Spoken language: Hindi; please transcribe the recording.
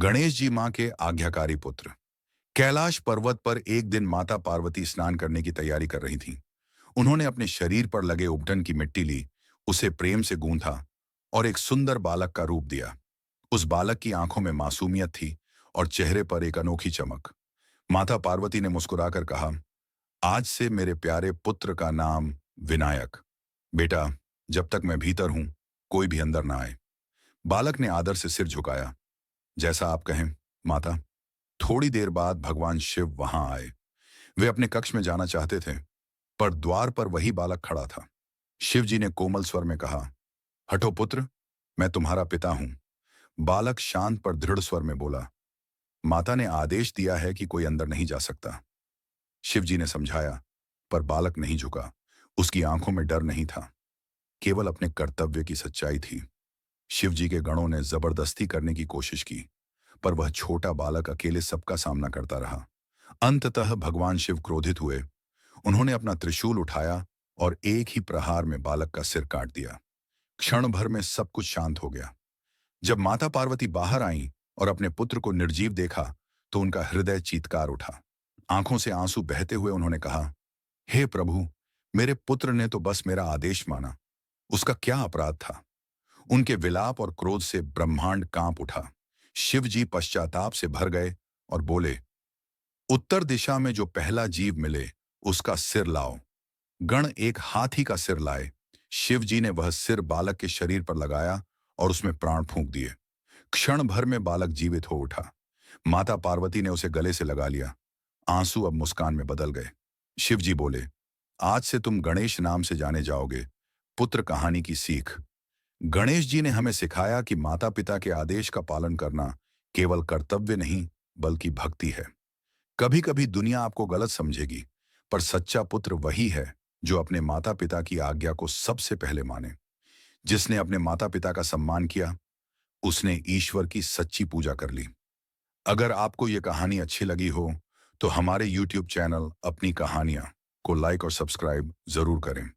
गणेश जी मां के आज्ञाकारी पुत्र। कैलाश पर्वत पर एक दिन माता पार्वती स्नान करने की तैयारी कर रही थीं। उन्होंने अपने शरीर पर लगे उबटन की मिट्टी ली, उसे प्रेम से गूंथा और एक सुंदर बालक का रूप दिया। उस बालक की आंखों में मासूमियत थी और चेहरे पर एक अनोखी चमक। माता पार्वती ने मुस्कुराकर कहा, आज से मेरे प्यारे पुत्र का नाम विनायक। बेटा, जब तक मैं भीतर हूं, कोई भी अंदर ना आए। बालक ने आदर से सिर झुकाया। जैसा आप कहें, माता। थोड़ी देर बाद भगवान शिव वहां आए। वे अपने कक्ष में जाना चाहते थे, पर द्वार पर वही बालक खड़ा था। शिव जी ने कोमल स्वर में कहा, हटो पुत्र, मैं तुम्हारा पिता हूं। बालक शांत पर दृढ़ स्वर में बोला, माता ने आदेश दिया है कि कोई अंदर नहीं जा सकता। शिव जी ने समझाया, पर बालक नहीं झुका। उसकी आंखों में डर नहीं था, केवल अपने कर्तव्य की सच्चाई थी। शिव जी के गणों ने जबरदस्ती करने की कोशिश की, पर वह छोटा बालक अकेले सबका सामना करता रहा। अंततः भगवान शिव क्रोधित हुए। उन्होंने अपना त्रिशूल उठाया और एक ही प्रहार में बालक का सिर काट दिया। क्षण भर में सब कुछ शांत हो गया। जब माता पार्वती बाहर आईं और अपने पुत्र को निर्जीव देखा, तो उनका हृदय चीत्कार उठा। आंखों से आंसू बहते हुए उन्होंने कहा, हे प्रभु, मेरे पुत्र ने तो बस मेरा आदेश माना। उसका क्या अपराध था? उनके विलाप और क्रोध से ब्रह्मांड कांप उठा। शिव जी पश्चाताप से भर गए और बोले, उत्तर दिशा में जो पहला जीव मिले, उसका सिर लाओ। गण एक हाथी का सिर लाए। शिव जी ने वह सिर बालक के शरीर पर लगाया और उसमें प्राण फूंक दिए। क्षण भर में बालक जीवित हो उठा। माता पार्वती ने उसे गले से लगा लिया। आंसू अब मुस्कान में बदल गए। शिव जी बोले, आज से तुम गणेश नाम से जाने जाओगे। पुत्र कहानी की सीख। गणेश जी ने हमें सिखाया कि माता पिता के आदेश का पालन करना केवल कर्तव्य नहीं, बल्कि भक्ति है। कभी कभी दुनिया आपको गलत समझेगी, पर सच्चा पुत्र वही है जो अपने माता पिता की आज्ञा को सबसे पहले माने। जिसने अपने माता पिता का सम्मान किया, उसने ईश्वर की सच्ची पूजा कर ली। अगर आपको ये कहानी अच्छी लगी हो, तो हमारे YouTube चैनल अपनी कहानियां को लाइक और सब्सक्राइब जरूर करें।